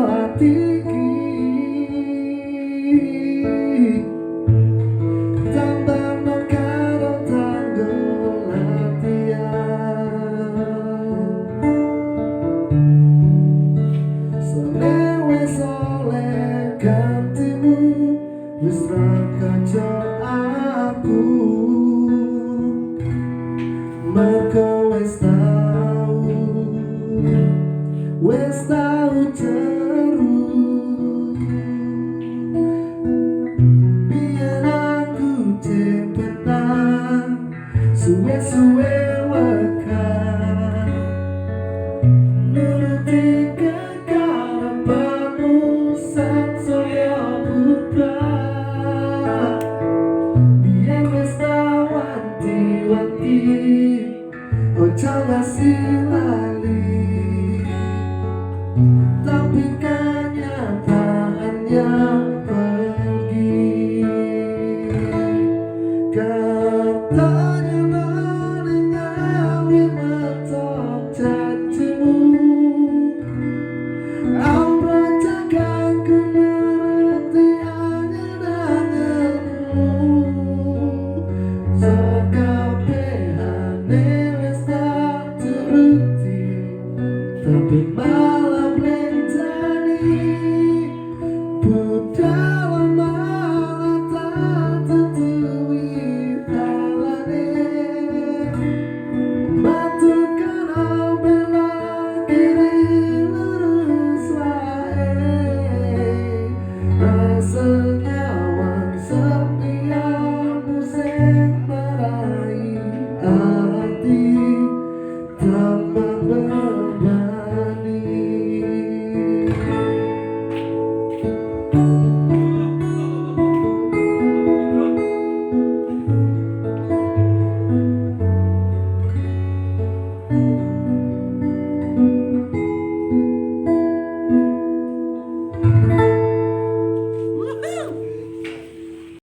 hati tambah karo tanggung latihan selewe soleh gantimu wis ra kaca aku mergo wis tau terus biar aku cepetan suwe-suwe wekan nuruti kekarepanmu sansaya putra biar wis tau wanti-wanti ojo ngasih lali tapi kenyataannya pergi katanya menengawi metok janjimu aura jagaku nuruti angan-anganmu sekabehane wis tak turuti tapi malah blentani